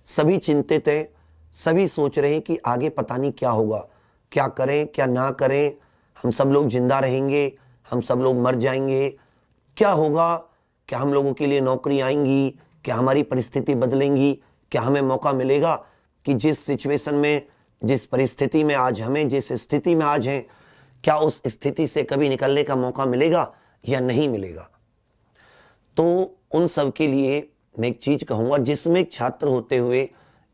सभी चिंतित हैं, सभी सोच रहे हैं कि आगे पता नहीं क्या होगा, क्या करें क्या ना करें, हम सब लोग जिंदा रहेंगे, हम सब लोग मर जाएंगे, क्या होगा, क्या हम लोगों के लिए नौकरी आएंगी, क्या हमारी परिस्थिति बदलेंगी, क्या हमें मौका मिलेगा कि जिस सिचुएशन में, जिस परिस्थिति में आज हमें, जिस स्थिति में आज हैं, क्या उस स्थिति से कभी निकलने का मौका मिलेगा या नहीं मिलेगा। तो उन सब के लिए मैं एक चीज कहूँगा, जिसमें एक छात्र होते हुए,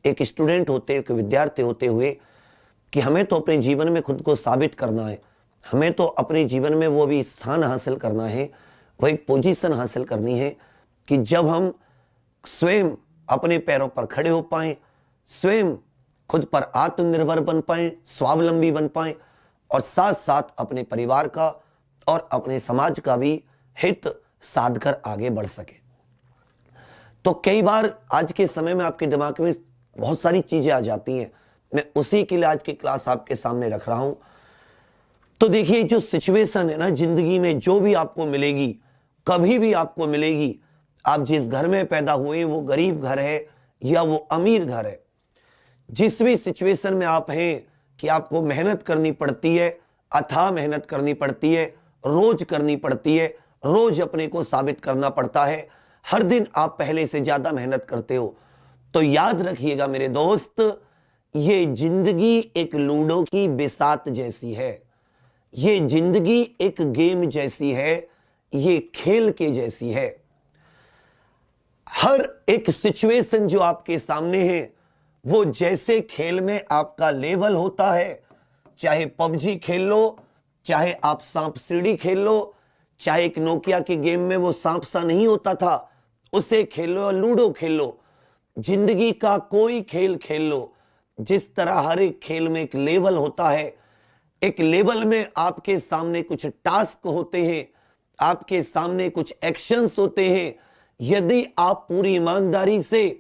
एक स्टूडेंट होते हुए, एक विद्यार्थी होते हुए, कि हमें तो अपने जीवन में खुद को साबित करना है, हमें तो अपने जीवन में वो भी स्थान हासिल करना है, वो एक पोजीशन हासिल करनी है कि जब हम स्वयं अपने पैरों पर खड़े हो पाएं, स्वयं खुद पर आत्मनिर्भर बन पाएं, स्वावलंबी बन पाएं, और साथ साथ अपने परिवार का और अपने समाज का भी हित साधकर आगे बढ़ सके। तो कई बार आज के समय में आपके दिमाग में बहुत सारी चीजें आ जाती हैं, मैं उसी के लिए आज की क्लास आपके सामने रख रहा हूं। तो देखिए, जो सिचुएशन है ना जिंदगी में, जो भी आपको मिलेगी, कभी भी आपको मिलेगी, आप जिस घर में पैदा हुए, वो गरीब घर है या वो अमीर घर है, जिस भी सिचुएशन में आप हैं कि आपको मेहनत करनी पड़ती है, अथाह मेहनत करनी पड़ती है, रोज करनी पड़ती है, रोज अपने को साबित करना पड़ता है, हर दिन आप पहले से ज्यादा मेहनत करते हो, तो याद रखिएगा मेरे दोस्त, ये जिंदगी एक लूडो की बिसात जैसी है, ये जिंदगी एक गेम जैसी है, ये खेल के जैसी है। हर एक सिचुएशन जो आपके सामने है, वो जैसे खेल में आपका लेवल होता है, चाहे पबजी खेल लो, चाहे आप सांप सीढ़ी खेल लो, चाहे एक नोकिया के गेम में वो सांप सा नहीं होता था उसे खेल लो, लूडो खेल लो, जिंदगी का कोई खेल खेल लो, जिस तरह हर एक खेल में एक लेवल होता है, एक लेवल में आपके सामने कुछ टास्क होते हैं, आपके सामने कुछ एक्शंस होते हैं, यदि आप पूरी ईमानदारी से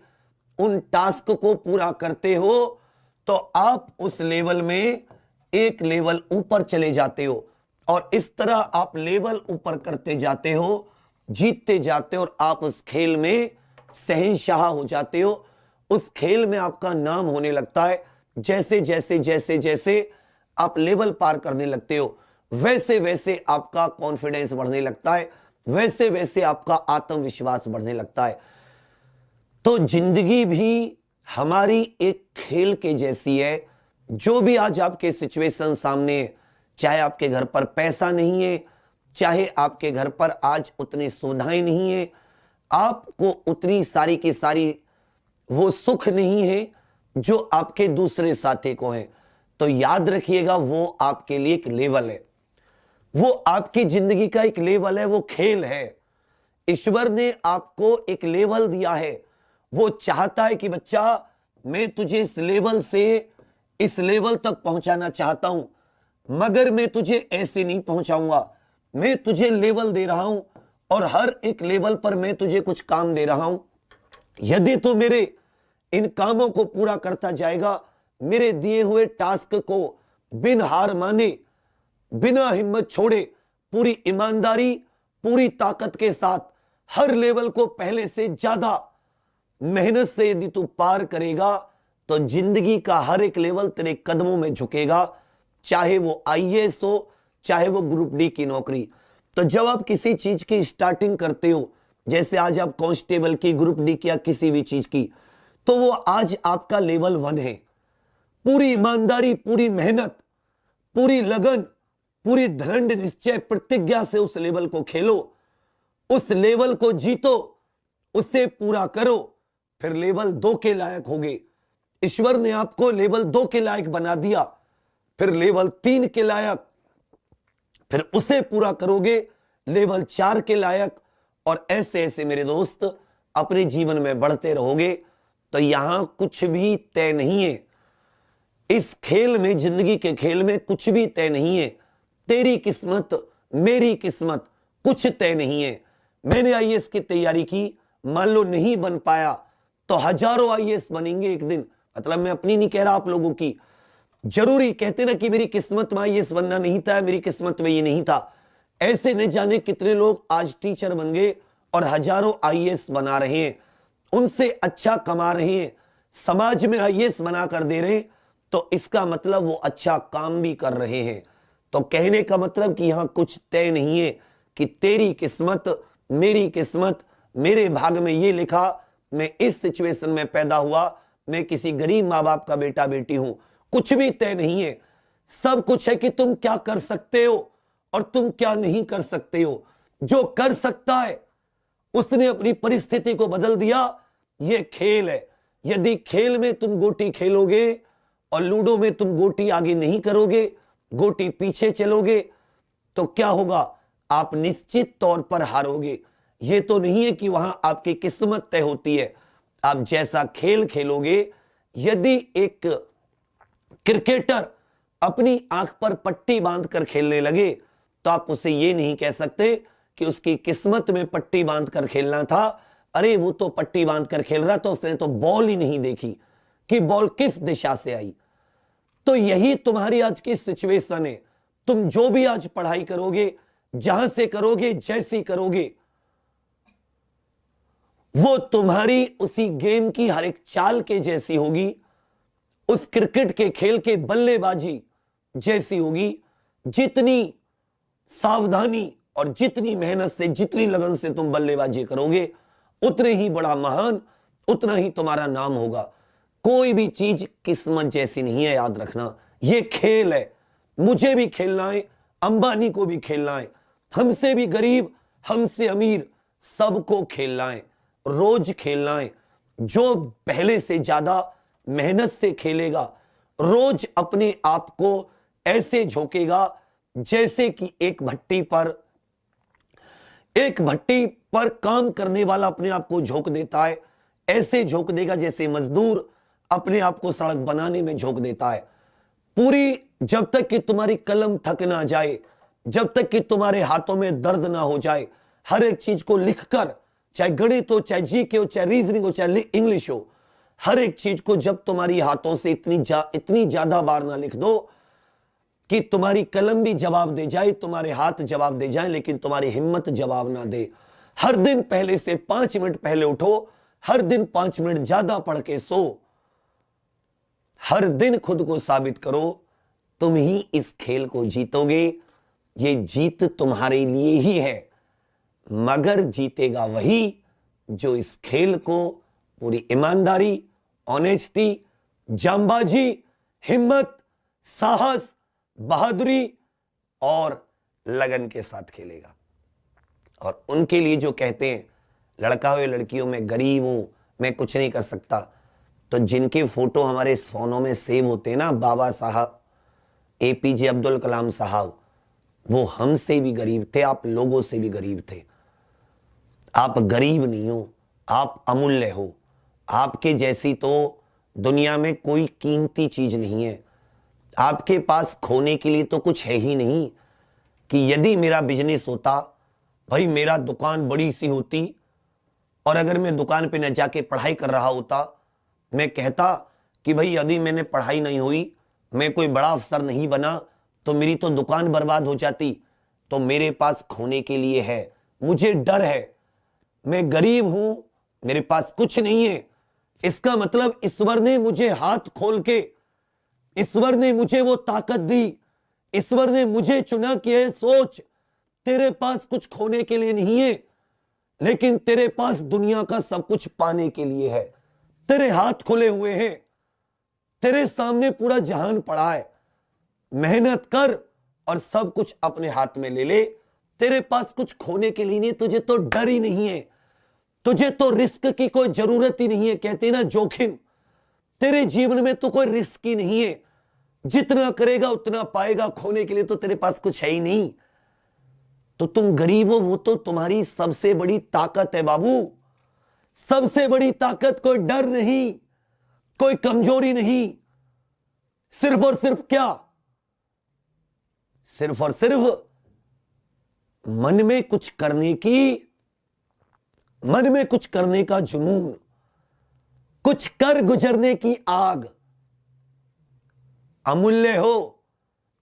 उन टास्क को पूरा करते हो तो आप उस लेवल में एक लेवल ऊपर चले जाते हो, और इस तरह आप लेवल ऊपर करते जाते हो, जीतते जाते हो, और आप उस खेल में शहंशाह हो जाते हो, उस खेल में आपका नाम होने लगता है। जैसे जैसे जैसे जैसे आप लेवल पार करने लगते हो, वैसे वैसे आपका कॉन्फिडेंस बढ़ने लगता है, वैसे वैसे आपका आत्मविश्वास बढ़ने लगता है। तो जिंदगी भी हमारी एक खेल के जैसी है। जो भी आज आपके सिचुएशन सामने है, चाहे आपके घर पर पैसा नहीं है, चाहे आपके घर पर आज उतनी सुविधाएं नहीं है, आपको उतनी सारी की सारी वो सुख नहीं है जो आपके दूसरे साथी को है, तो याद रखिएगा वो आपके लिए एक लेवल है, वो आपकी जिंदगी का एक लेवल है, वो खेल है। ईश्वर ने आपको एक लेवल दिया है, वो चाहता है कि बच्चा मैं तुझे इस लेवल से इस लेवल तक पहुंचाना चाहता हूं, मगर मैं तुझे ऐसे नहीं पहुंचाऊंगा, मैं तुझे लेवल दे रहा हूं और हर एक लेवल पर मैं तुझे कुछ काम दे रहा हूं। यदि तू मेरे इन कामों को पूरा करता जाएगा, मेरे दिए हुए टास्क को बिन हार माने, बिना हिम्मत छोड़े, पूरी ईमानदारी, पूरी ताकत के साथ हर लेवल को पहले से ज्यादा मेहनत से यदि तू पार करेगा, तो जिंदगी का हर एक लेवल तेरे कदमों में झुकेगा, चाहे वो आईएएस हो, चाहे वो ग्रुप डी की नौकरी। तो जब आप किसी चीज की स्टार्टिंग करते हो, जैसे आज आप कांस्टेबल की, ग्रुप डी की या किसी भी चीज की, तो वो आज आपका लेवल 1 है। पूरी ईमानदारी, पूरी मेहनत, पूरी लगन, पूरी दृढ़ निश्चय प्रतिज्ञा से उस लेवल को खेलो, उस लेवल को जीतो, उसे पूरा करो, फिर लेवल 2 के लायक होगे। ईश्वर ने आपको लेवल 2 के लायक बना दिया, फिर लेवल 3 के लायक, फिर उसे पूरा करोगे लेवल 4 के लायक, और ऐसे ऐसे मेरे दोस्त अपने जीवन में बढ़ते रहोगे। तो यहां कुछ भी तय नहीं है, इस खेल में, जिंदगी के खेल में कुछ भी तय नहीं है। तेरी किस्मत, मेरी किस्मत, कुछ तय नहीं है। मैंने आईएएस की तैयारी की, मान लो नहीं बन पाया, तो हजारों आईएएस बनेंगे एक दिन। मतलब मैं अपनी नहीं कह रहा, आप लोगों की। जरूरी कहते ना कि मेरी किस्मत में आईएएस बनना नहीं था, मेरी किस्मत में ये नहीं था, ऐसे न जाने कितने लोग आज टीचर बन गए और हजारों आईएएस बना रहे हैं, उनसे अच्छा कमा रहे हैं, समाज में आईएएस बना कर दे रहे, तो इसका मतलब वो अच्छा काम भी कर रहे हैं। तो कहने का मतलब कि यहां कुछ तय नहीं है कि तेरी किस्मत, मेरी किस्मत, मेरे भाग में ये लिखा, मैं इस सिचुएशन में पैदा हुआ, मैं किसी गरीब माँ बाप का बेटा बेटी हूं। कुछ भी तय नहीं है। सब कुछ है कि तुम क्या कर सकते हो और तुम क्या नहीं कर सकते हो। जो कर सकता है उसने अपनी परिस्थिति को बदल दिया। यह खेल है। यदि खेल में तुम गोटी खेलोगे और लूडो में तुम गोटी आगे नहीं करोगे, गोटी पीछे चलोगे, तो क्या होगा? आप निश्चित तौर पर हारोगे। यह तो नहीं है कि वहां आपकी किस्मत तय होती है। आप जैसा खेल खेलोगे, यदि एक क्रिकेटर अपनी आंख पर पट्टी बांधकर खेलने लगे, तो आप उसे यह नहीं कह सकते कि उसकी किस्मत में पट्टी बांधकर खेलना था। अरे वो तो पट्टी बांधकर खेल रहा था, उसने तो बॉल ही नहीं देखी कि बॉल किस दिशा से आई। तो यही तुम्हारी आज की सिचुएशन है। तुम जो भी आज पढ़ाई करोगे, जहां से करोगे, जैसी करोगे, वो तुम्हारी उसी गेम की हर एक चाल के जैसी होगी, उस क्रिकेट के खेल के बल्लेबाजी जैसी होगी। जितनी सावधानी और जितनी मेहनत से, जितनी लगन से तुम बल्लेबाजी करोगे, उतने ही बड़ा महान, उतना ही तुम्हारा नाम होगा। कोई भी चीज किस्मत जैसी नहीं है, याद रखना। ये खेल है। मुझे भी खेलना है, अंबानी को भी खेलना है, हमसे भी गरीब, हमसे अमीर, सबको खेलना है, रोज खेलना है। जो पहले से ज्यादा मेहनत से खेलेगा, रोज अपने आप को ऐसे झोंकेगा जैसे कि एक भट्टी पर काम करने वाला अपने आप को झोंक देता है। ऐसे झोंक देगा जैसे मजदूर अपने आप को सड़क बनाने में झोंक देता है। पूरी, जब तक कि तुम्हारी कलम थक ना जाए, जब तक कि तुम्हारे हाथों में दर्द ना हो जाए, हर एक चीज को लिखकर, चाहे गणित हो, चाहे जीके हो, चाहे रीजनिंग हो, चाहे इंग्लिश हो, हर एक चीज को जब तुम्हारी हाथों से इतनी ज्यादा बार ना लिख दो कि तुम्हारी कलम भी जवाब दे जाए, तुम्हारे हाथ जवाब दे जाए, लेकिन तुम्हारी हिम्मत जवाब ना दे। हर दिन पहले से 5 मिनट पहले उठो, हर दिन 5 मिनट ज्यादा पढ़ के सो, हर दिन खुद को साबित करो, तुम ही इस खेल को जीतोगे। ये जीत तुम्हारे लिए ही है, मगर जीतेगा वही जो इस खेल को पूरी ईमानदारी, ऑनेस्टी, जांबाजी, हिम्मत, साहस, बहादुरी और लगन के साथ खेलेगा। और उनके लिए जो कहते हैं लड़का हो या लड़की हो, मैं गरीब हूं, मैं कुछ नहीं कर सकता, तो जिनके फोटो हमारे इस फोनों में सेव होते हैं ना, बाबा साहब, एपीजे अब्दुल कलाम साहब, वो हमसे भी गरीब थे, आप लोगों से भी गरीब थे। आप गरीब नहीं हो, आप अमूल्य हो। आपके जैसी तो दुनिया में कोई कीमती चीज नहीं है। आपके पास खोने के लिए तो कुछ है ही नहीं कि यदि मेरा बिजनेस होता, भाई मेरा दुकान बड़ी सी होती, और अगर मैं दुकान पे न जाके पढ़ाई कर रहा होता, मैं कहता कि भाई यदि मैंने पढ़ाई नहीं हुई, मैं कोई बड़ा अफसर नहीं बना, तो मेरी तो दुकान बर्बाद हो जाती। तो मेरे पास खोने के लिए है, मुझे डर है, मैं गरीब हूं, मेरे पास कुछ नहीं है। इसका मतलब ईश्वर ने मुझे हाथ खोल के, ईश्वर ने मुझे वो ताकत दी, ईश्वर ने मुझे चुना कि है सोच, तेरे पास कुछ खोने के लिए नहीं है, लेकिन तेरे पास दुनिया का सब कुछ पाने के लिए है। तेरे हाथ खुले हुए हैं, तेरे सामने पूरा जहान पड़ा है, मेहनत कर और सब कुछ अपने हाथ में ले ले। तेरे पास कुछ खोने के लिए नहीं, तुझे तो डर ही नहीं है, तुझे तो रिस्क की कोई जरूरत ही नहीं है। कहते ना जोखिम, तेरे जीवन में तो कोई रिस्क ही नहीं है, जितना करेगा उतना पाएगा। खोने के लिए तो तेरे पास कुछ है ही नहीं। तो तुम गरीब हो, वो तो तुम्हारी सबसे बड़ी ताकत है बाबू। सबसे बड़ी ताकत कोई डर नहीं, कोई कमजोरी नहीं, सिर्फ और सिर्फ क्या, सिर्फ और सिर्फ मन में कुछ करने की, मन में कुछ करने का जुनून, कुछ कर गुजरने की आग। अमूल्य हो।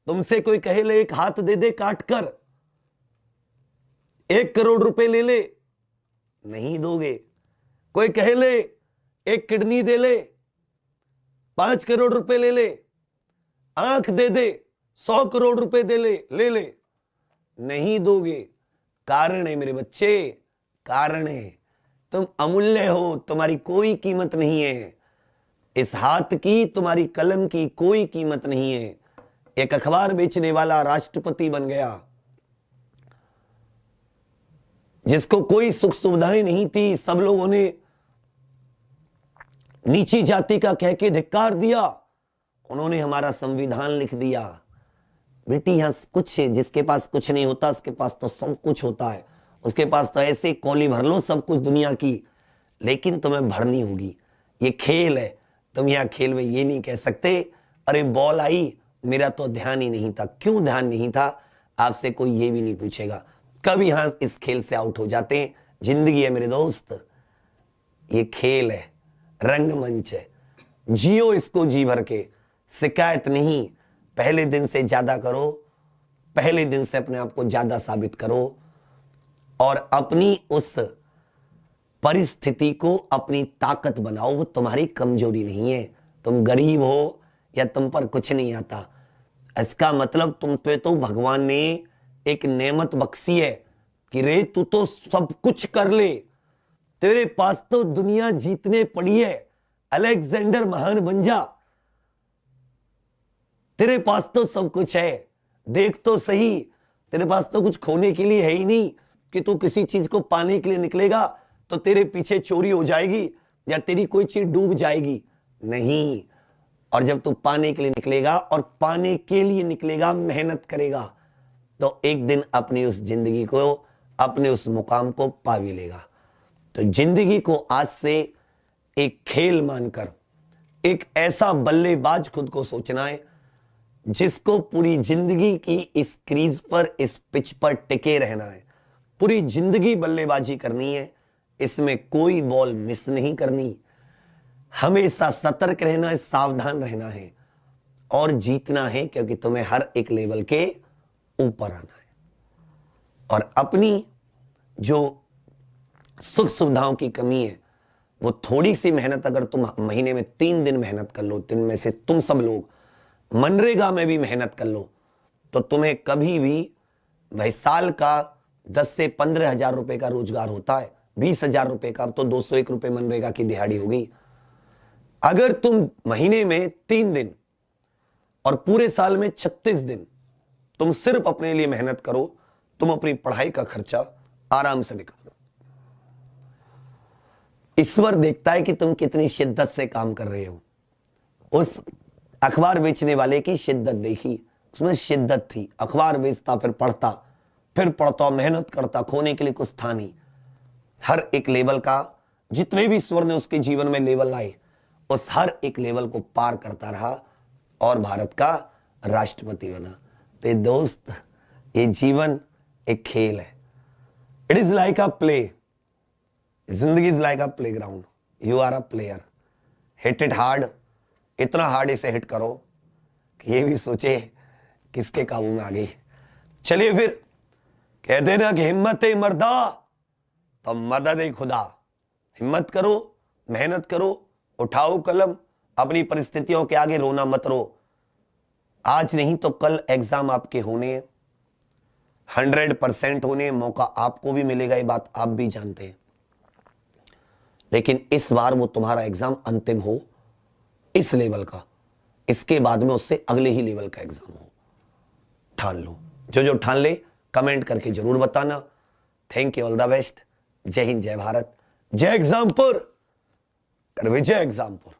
तुमसे कोई कहे ले एक हाथ दे दे काट कर, 1 करोड़ रुपए ले ले, नहीं दोगे। कोई कहे ले एक किडनी दे ले, 5 करोड़ रुपए ले ले, आंख दे दे, 100 करोड़ रुपए दे ले ले, नहीं दोगे। कारण है मेरे बच्चे, कारण है। तुम अमूल्य हो, तुम्हारी कोई कीमत नहीं है। इस हाथ की, तुम्हारी कलम की कोई कीमत नहीं है। एक अखबार बेचने वाला राष्ट्रपति बन गया, जिसको कोई सुख सुविधाएं नहीं थी, सब लोगों ने नीची जाति का कह के धिक्कार दिया, उन्होंने हमारा संविधान लिख दिया। बेटी यहां कुछ है, जिसके पास कुछ नहीं होता उसके पास तो सब कुछ होता है। उसके पास तो ऐसे कौली भर लो सब कुछ दुनिया की, लेकिन तुम्हें भरनी होगी। ये खेल है, तुम यहां खेल में ये नहीं कह सकते अरे बॉल आई, मेरा तो ध्यान ही नहीं था। क्यों ध्यान नहीं था, आपसे कोई ये भी नहीं पूछेगा। कब यहां इस खेल से आउट हो जाते हैं। जिंदगी है मेरे दोस्त, ये खेल है, रंगमंच है, जियो इसको जी भर के, शिकायत नहीं। पहले दिन से ज्यादा करो, पहले दिन से अपने आप को ज्यादा साबित करो, और अपनी उस परिस्थिति को अपनी ताकत बनाओ। वो तुम्हारी कमजोरी नहीं है। तुम गरीब हो या तुम पर कुछ नहीं आता, इसका मतलब तुम पे तो भगवान ने एक नेमत बख्शी है कि रे तू तो सब कुछ कर ले, तेरे पास तो दुनिया जीतने पड़ी है, अलेक्जेंडर महान बन जा, तेरे पास तो सब कुछ है। देख तो सही, तेरे पास तो कुछ खोने के लिए है ही नहीं कि तू किसी चीज को पाने के लिए निकलेगा तो तेरे पीछे चोरी हो जाएगी या तेरी कोई चीज डूब जाएगी, नहीं। और जब तू पाने के लिए निकलेगा और पाने के लिए निकलेगा, मेहनत करेगा, तो एक दिन अपनी उस जिंदगी को, अपने उस मुकाम को पा भी लेगा। तो जिंदगी को आज से एक खेल मानकर एक ऐसा बल्लेबाज खुद को सोचना है जिसको पूरी जिंदगी की इस क्रीज पर, इस पिच पर टिके रहना है। पूरी जिंदगी बल्लेबाजी करनी है, इसमें कोई बॉल मिस नहीं करनी, हमेशा सतर्क रहना है, सावधान रहना है और जीतना है, क्योंकि तुम्हें हर एक लेवल के ऊपर आना है। और अपनी जो सुख सुविधाओं की कमी है, वो थोड़ी सी मेहनत अगर तुम महीने में 3 दिन मेहनत कर लो, 3 में से तुम सब लोग मनरेगा में भी मेहनत कर लो, तो तुम्हें कभी भी भाई साल का 10 से 15 हजार रुपए का रोजगार होता है, 20 हजार रुपए का, अब तो 201 रुपए मनरेगा की दिहाड़ी हो गई। अगर तुम महीने में 3 दिन और पूरे साल में 36 दिन तुम सिर्फ अपने लिए मेहनत करो, तुम अपनी पढ़ाई का खर्चा आराम से निकालो। ईश्वर देखता है कि तुम कितनी शिद्दत से काम कर रहे हो। उस अखबार बेचने वाले की शिद्दत देखी, उसमें शिद्दत थी। अखबार बेचता, फिर पढ़ता, मेहनत करता, खोने के लिए कुछ था नहीं। हर एक लेवल का, जितने भी ईश्वर ने उसके जीवन में लेवल लाए, उस हर एक लेवल को पार करता रहा और भारत का राष्ट्रपति बना। तो दोस्त, ये जीवन एक खेल है। It is like a play, जिंदगी is like a playground, you are a player, hit it hard, इतना हार्ड इसे हिट करो कि ये भी सोचे किसके काबू में आ गई। चलिए फिर कहते ना कि हिम्मत है मर्दा तो मदद है खुदा। हिम्मत करो, मेहनत करो, उठाओ कलम, अपनी परिस्थितियों के आगे रोना मत रो। आज नहीं तो कल एग्जाम आपके होने हैं, 100% होने, मौका आपको भी मिलेगा, ये बात आप भी जानते हैं। लेकिन इस बार वो तुम्हारा एग्जाम अंतिम हो इस लेवल का, इसके बाद में उससे अगले ही लेवल का एग्जाम हो। ठान लो, जो ठान ले कमेंट करके जरूर बताना। Thank you, all the best. जय हिंद, जय भारत, जय एग्जामपुर, कर विजय एग्जामपुर।